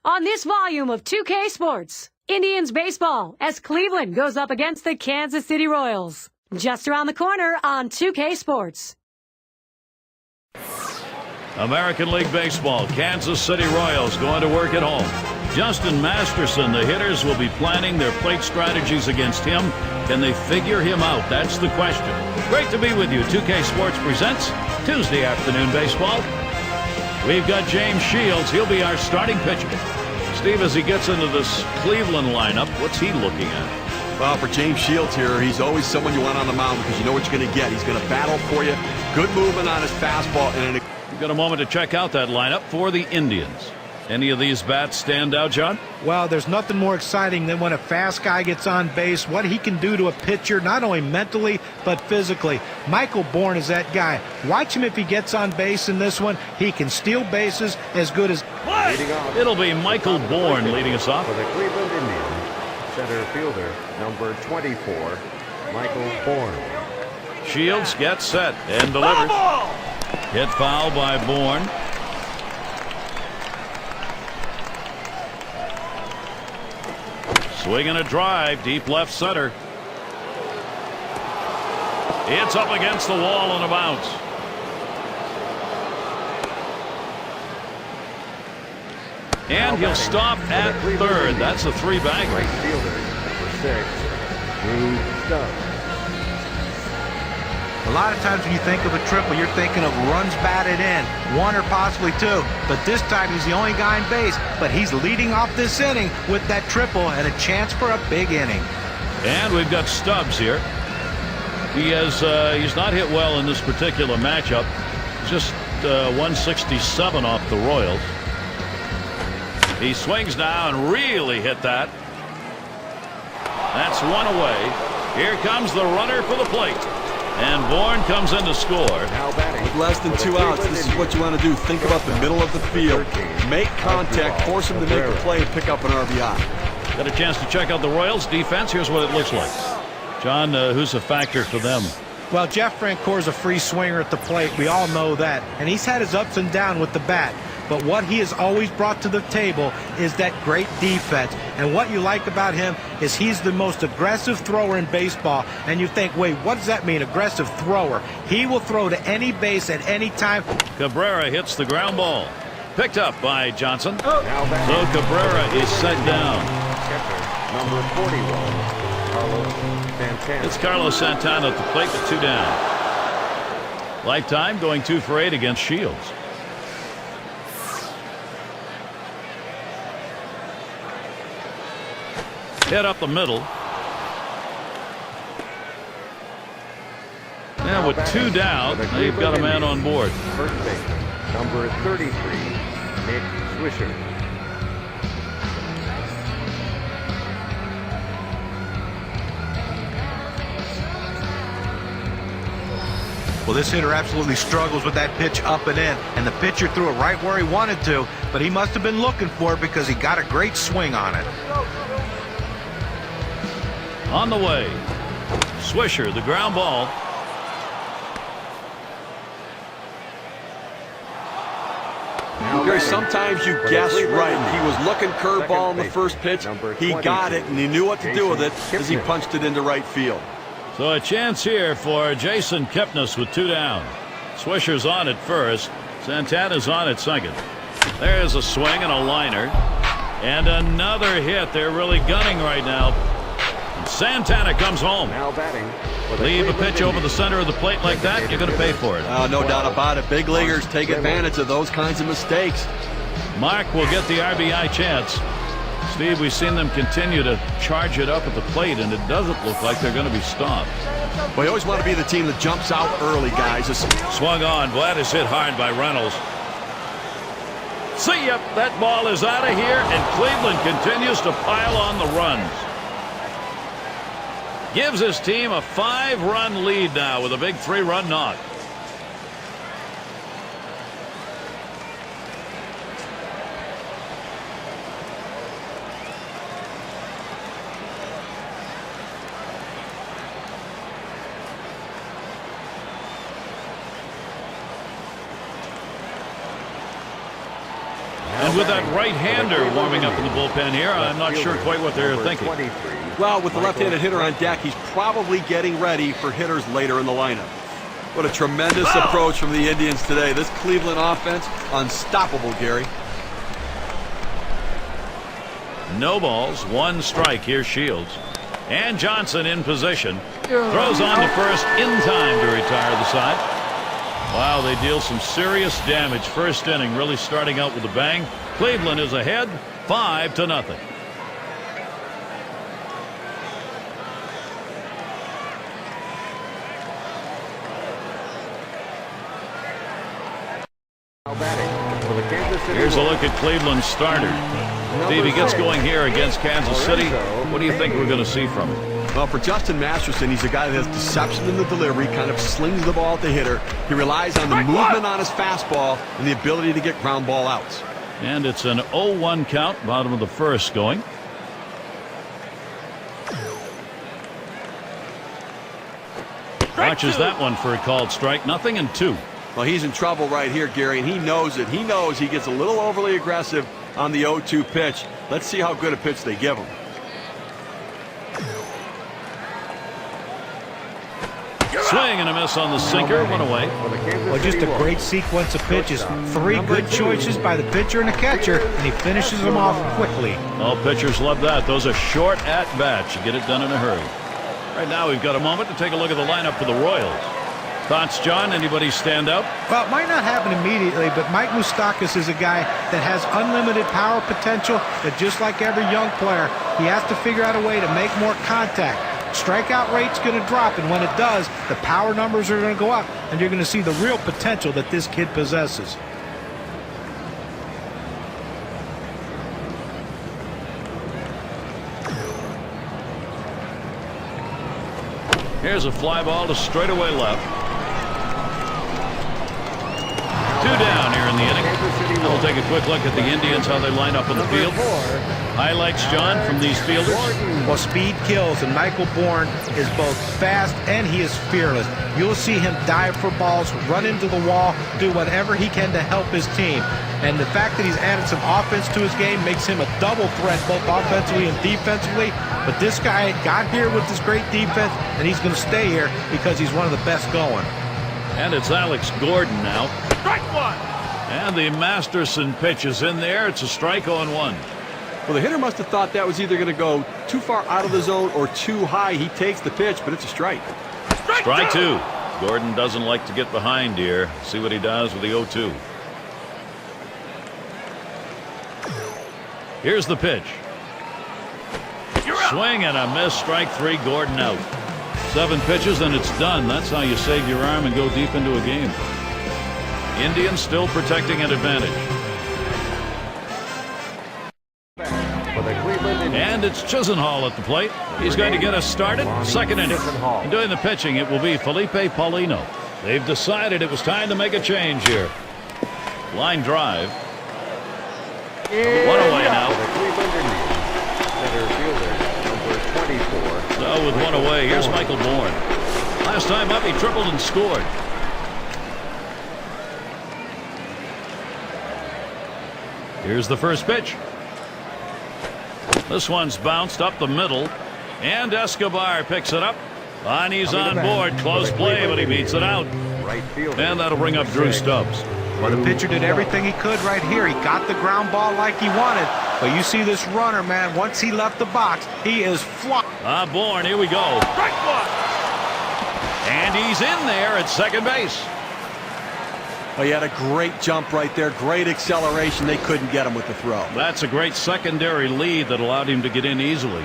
on this volume of 2K Sports. Indians baseball as Cleveland goes up against the Kansas City Royals. Just around the corner on 2K Sports. American League Baseball, Kansas City Royals going to work at home. Justin Masterson, the hitters will be planning their plate strategies against him. Can they figure him out? That's the question. Great to be with you. 2K Sports presents Tuesday afternoon baseball. We've got James Shields. He'll be our starting pitcher. Steve, as he gets into this Cleveland lineup, what's he looking at? Well, for James Shields here, he's always someone you want on the mound because you know what you're going to get. He's going to battle for you. Good movement on his fastball. And We've got a moment to check out that lineup for the Indians. Any of these bats stand out, John? Well, there's nothing more exciting than when a fast guy gets on base, what he can do to a pitcher, not only mentally, but physically. Michael Bourne is that guy. Watch him if he gets on base in this one. He can steal bases as good as... It'll be Michael Bourne leading us off. For the Cleveland Indians, center fielder, number 24, Michael Bourne. Shields gets set and delivers. Hit foul by Bourne. Swinging a drive, deep left center. It's up against the wall on a bounce. And he'll stop at third. That's a three-bagger. Right fielder, number 6, Drew Stubbs. A lot of times when you think of a triple, you're thinking of runs batted in, one or possibly two. But this time he's the only guy in base. But he's leading off this inning with that triple and a chance for a big inning. And we've got Stubbs here. He's not hit well in this particular matchup. Just 167 off the Royals. He swings now and really hit that. That's one away. Here comes the runner for the plate. And Bourne comes in to score. Now batting. with less than 2 outs, this is what you want to do. Think about the middle of the field. Make contact, force him to make a play, and pick up an RBI. Got a chance to check out the Royals defense. Here's what it looks like. John, who's a factor for them? Well, Jeff Francoeur's a free swinger at the plate. We all know that. And he's had his ups and downs with the bat. But what he has always brought to the table is that great defense. And what you like about him is he's the most aggressive thrower in baseball. And you think, wait, what does that mean, aggressive thrower? He will throw to any base at any time. Cabrera hits the ground ball. Picked up by Johnson. Now So Cabrera is set down. Catcher, number 41, Carlos Santana. It's Carlos Santana at the plate with 2 down. Lifetime going 2 for 8 against Shields. Hit up the middle. And with 2 down, they've got a man on board. First baseman, number 33, Nick Swisher. Well, this hitter absolutely struggles with that pitch up and in. And the pitcher threw it right where he wanted to. But he must have been looking for it because he got a great swing on it. On the way. Swisher, the ground ball. Gary, sometimes you guess right. He was looking curveball in the first pitch. He got it, and he knew what to do with it as he punched it into right field. So a chance here for Jason Kipnis with 2 down. Swisher's on at first. Santana's on at second. There's a swing and a liner. And another hit. They're really gunning right now. Santana comes home. Now batting. Leave a pitch over the center of the plate like that, you're going to pay for it. No doubt about it. Big leaguers take advantage of those kinds of mistakes. Mark will get the RBI chance. Steve, we've seen them continue to charge it up at the plate, and it doesn't look like they're going to be stopped. Well, you always want to be the team that jumps out early, guys. Swung on. Vlad is hit hard by Reynolds. See ya. That ball is out of here, and Cleveland continues to pile on the runs. Gives his team a 5-run lead now with a big 3-run knock. And with that right-hander warming up in the bullpen here, I'm not sure quite what they're thinking. Well, with the left-handed hitter on deck, he's probably getting ready for hitters later in the lineup. What a tremendous approach from the Indians today. This Cleveland offense, unstoppable, Gary. No balls, 1 strike. Here's Shields. And Johnson in position. Throws on to first in time to retire the side. Wow, they deal some serious damage. First inning really starting out with a bang. Cleveland is ahead 5-0. Here's a look at Cleveland's starter. Steve, he gets going here against Kansas City. What do you think we're going to see from him? Well, for Justin Masterson, he's a guy that has deception in the delivery, kind of slings the ball at the hitter. He relies on the movement on his fastball and the ability to get ground ball outs. And it's an 0-1 count, bottom of the first going. Watches that one for a called strike. 0-2. Well, he's in trouble right here, Gary, and he knows it. He knows he gets a little overly aggressive on the 0-2 pitch. Let's see how good a pitch they give him. Swing and a miss on the sinker. 1 away. Well, just a great sequence of pitches. 3 good choices by the pitcher and the catcher, and he finishes them off quickly. All pitchers love that. Those are short at-bats. You get it done in a hurry. Right now we've got a moment to take a look at the lineup for the Royals. Thoughts, John? Anybody stand out? Well, it might not happen immediately, but Mike Moustakas is a guy that has unlimited power potential, that just like every young player, he has to figure out a way to make more contact. Strikeout rate's going to drop, and when it does, the power numbers are going to go up, and you're going to see the real potential that this kid possesses. Here's a fly ball to straightaway left. 2 down here in the inning. And we'll take a quick look at the Indians, how they line up on the field. Highlights, John, from these fielders. Well, speed kills, and Michael Bourne is both fast and he is fearless. You'll see him dive for balls, run into the wall, do whatever he can to help his team. And the fact that he's added some offense to his game makes him a double threat, both offensively and defensively. But this guy got here with this great defense, and he's going to stay here because he's one of the best going. And it's Alex Gordon now. Strike 1. And the Masterson pitch is in there. It's a strike 0-1. Well, the hitter must have thought that was either going to go too far out of the zone or too high. He takes the pitch, but it's a strike. Strike 2. Gordon doesn't like to get behind here. See what he does with the 0-2. Here's the pitch. Swing and a miss. Strike 3. Gordon out. 7 pitches and it's done. That's how you save your arm and go deep into a game. Indians still protecting an advantage. And it's Chisenhall at the plate. He's going to get us started. Second inning. And doing the pitching, it will be Felipe Paulino. They've decided it was time to make a change here. Line drive. 1 away now. So with 1 away, here's Michael Bourne. Last time up, he tripled and scored. Here's the first pitch. This one's bounced up the middle, and Escobar picks it up. And he's on board. Close play, but he beats it out. And that'll bring up Drew Stubbs. Well, the pitcher did everything he could right here. He got the ground ball like he wanted. But you see this runner, man, once he left the box, he is flopped. Bourne, here we go. Strike 1. And he's in there at second base. Well, he had a great jump right there. Great acceleration. They couldn't get him with the throw. That's a great secondary lead that allowed him to get in easily.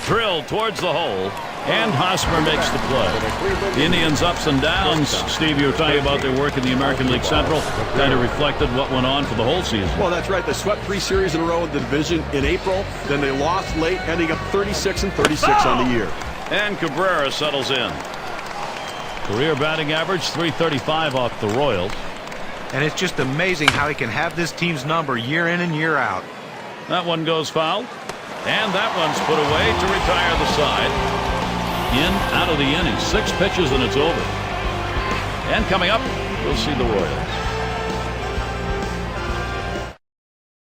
Drilled towards the hole, and Hosmer makes the play. The Indians' ups and downs, Steve, you were talking about their work in the American League Central, kind of reflected what went on for the whole season. Well, that's right. They swept 3 series in a row in the division in April. Then they lost late, ending up 36-36 on the year. And Cabrera settles in. Career batting average, .335 off the Royals. And it's just amazing how he can have this team's number year in and year out. That one goes foul. And that one's put away to retire the side. In, out of the inning. 6 pitches and it's over. And coming up, we'll see the Royals.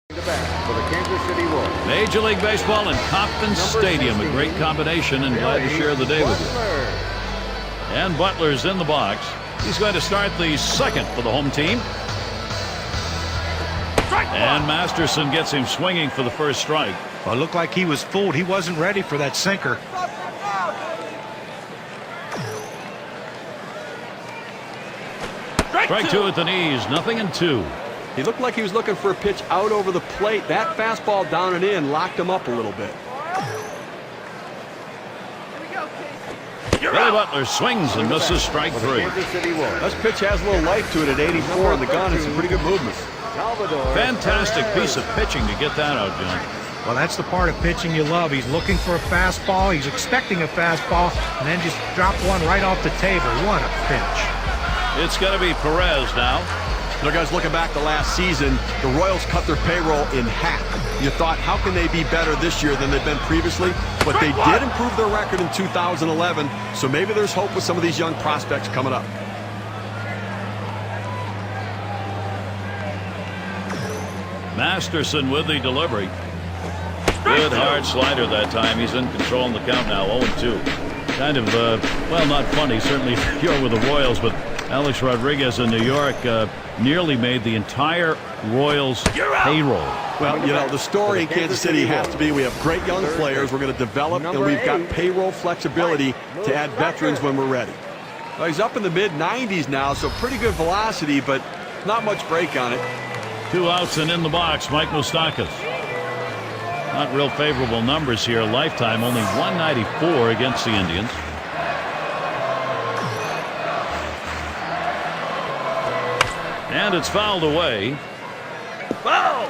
For the Kansas City Royals. Major League Baseball in Kauffman Stadium. 16, a great combination, and glad to share the day with you. And Butler's in the box. He's going to start the second for the home team. And Masterson gets him swinging for the first strike. Well, it looked like he was fooled. He wasn't ready for that sinker. Strike 2 at the knees, 0-2. He looked like he was looking for a pitch out over the plate. That fastball down and in locked him up a little bit. Billy Butler swings and misses strike 3. This pitch has a little life to it at 84 on the gun and some pretty good movement. Fantastic piece of pitching to get that out, John. Well, that's the part of pitching you love. He's looking for a fastball. He's expecting a fastball, and then just drop one right off the table. What a pitch. It's going to be Perez now. You know, guys, looking back to last season, the Royals cut their payroll in half. You thought, how can they be better this year than they've been previously? But they did improve their record in 2011, so maybe there's hope with some of these young prospects coming up. Masterson with the delivery. Good hard slider that time. He's in control in the count now, 0-2. Kind of, well, not funny, certainly if you're with the Royals, but Alex Rodriguez in New York nearly made the entire Royals payroll. Well, you know, the story in Kansas City has to be we have great young players we're going to develop, and we've got payroll flexibility to add veterans when we're ready. Well, he's up in the mid-90s now, so pretty good velocity, but not much break on it. 2 outs and in the box, Mike Moustakas. Not real favorable numbers here. Lifetime only 194 against the Indians. And it's fouled away. Foul!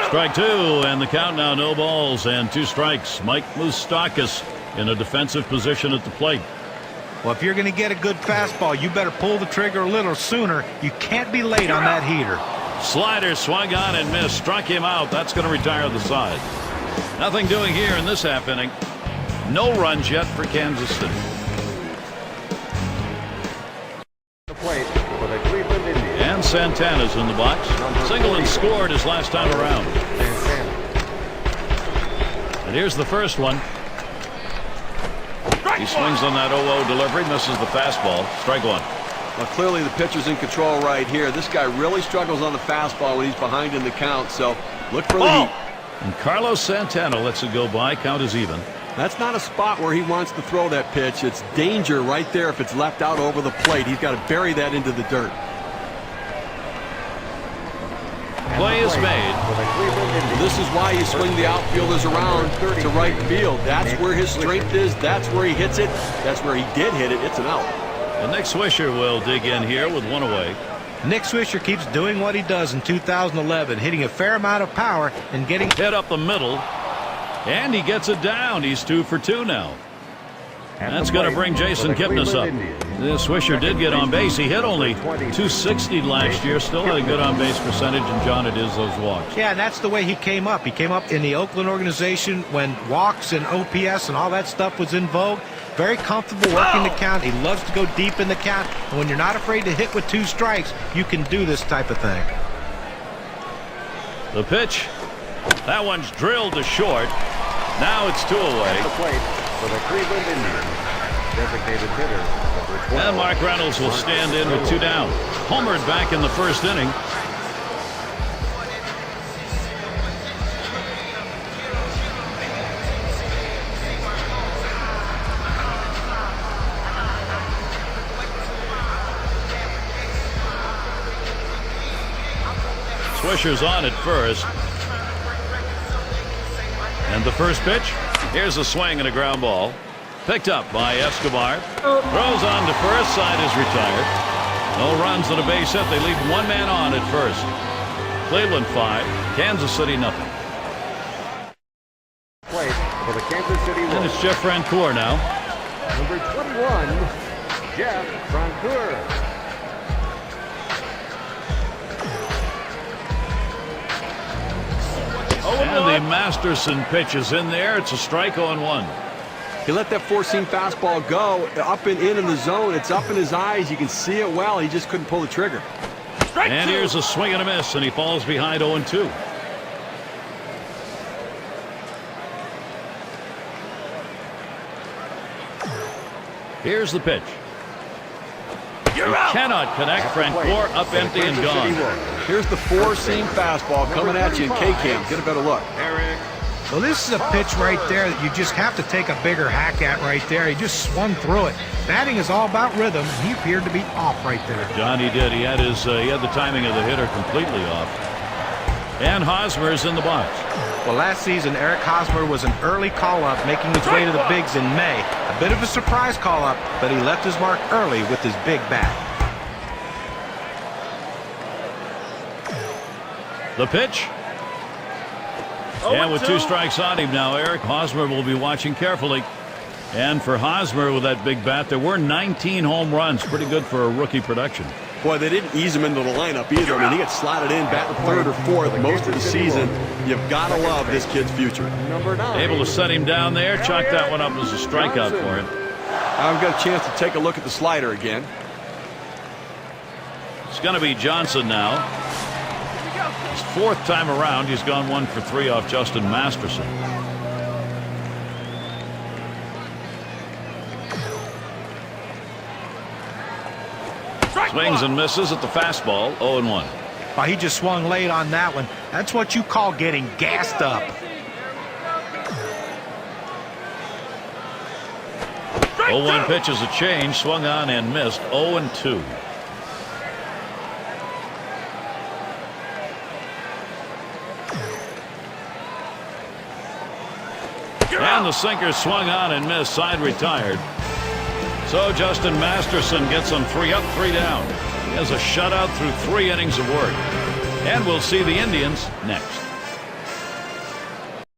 Strike 2, and the count now, no balls and 2 strikes. Mike Moustakas in a defensive position at the plate. Well, if you're going to get a good fastball, you better pull the trigger a little sooner. You can't be late on that heater. Slider swung on and missed. Struck him out. That's going to retire the side. Nothing doing here in this half inning. No runs yet for Kansas City. The plate for the Cleveland Indians. And Santana's in the box. Single and scored his last time around. And here's the first one. He swings on that 0-0 delivery, misses the fastball. Strike 1. Well, clearly the pitcher's in control right here. This guy really struggles on the fastball when he's behind in the count, so look for the heat. And Carlos Santana lets it go by. Count is even. That's not a spot where he wants to throw that pitch. It's danger right there if it's left out over the plate. He's got to bury that into the dirt. Play is made. This is why you swing the outfielders around to right field. That's where his strength is. That's where he hits it. That's where he did hit it. It's an out. And Nick Swisher will dig in here with 1 away. Nick Swisher keeps doing what he does in 2011, hitting a fair amount of power and getting hit up the middle. And he gets it down. He's 2 for 2 now. That's going to bring Jason Kipnis up. Swisher did get on base. He hit only .260 last year. Still had a good on base percentage, and John, it is those walks. Yeah, and that's the way he came up. He came up in the Oakland organization when walks and OPS and all that stuff was in vogue. Very comfortable working the count. He loves to go deep in the count. And when you're not afraid to hit with 2 strikes, you can do this type of thing. The pitch. That one's drilled to short. Now it's 2 away. The plate for the Cleveland Indians. Designated hitter number 12. And Mark Reynolds will stand in with 2 down. Homered back in the first inning. Swisher's on at first. And the first pitch. Here's a swing and a ground ball. Picked up by Escobar. Throws on to first. Side is retired. No runs and a base hit. They leave 1 man on at first. Cleveland 5. Kansas City nothing. Plate for the Kansas City Royals. And it's Jeff Francoeur now. Number 21. Jeff Francoeur. And the Masterson pitch is in there. It's a strike 0-1. He let that four-seam fastball go up and in the zone. It's up in his eyes. You can see it well. He just couldn't pull the trigger. And here's a swing and a miss, and he falls behind 0-2. Here's the pitch. He cannot connect. Francoeur up empty and gone. Here's the four-seam fastball coming at you in K-Cam. Get a better look. Well, this is a pitch right there that you just have to take a bigger hack at right there. He just swung through it. Batting is all about rhythm. He appeared to be off right there. John, he did. He had the timing of the hitter completely off. And Hosmer's in the box. Well, last season, Eric Hosmer was an early call-up, making his way to the bigs in May. A bit of a surprise call-up, but he left his mark early with his big bat. The pitch. And with 2 strikes on him now, Eric Hosmer will be watching carefully. And for Hosmer with that big bat, there were 19 home runs. Pretty good for a rookie production. Boy, they didn't ease him into the lineup either. I mean, he gets slotted in, batting third or fourth most of the season. You've got to love this kid's future. Number 9. Able to set him down there. Chalk that one up as a strikeout for him. I've got a chance to take a look at the slider again. It's going to be Johnson now. His 4th time around, he's gone 1 for 3 off Justin Masterson. Swings and misses at the fastball, 0-1. Well, he just swung late on that one. That's what you call getting gassed up. 0-1 pitch is a change, swung on and missed, 0-2. And the sinker swung on and missed, side retired. So Justin Masterson gets them 3 up, 3 down. He has a shutout through 3 innings of work. And we'll see the Indians next.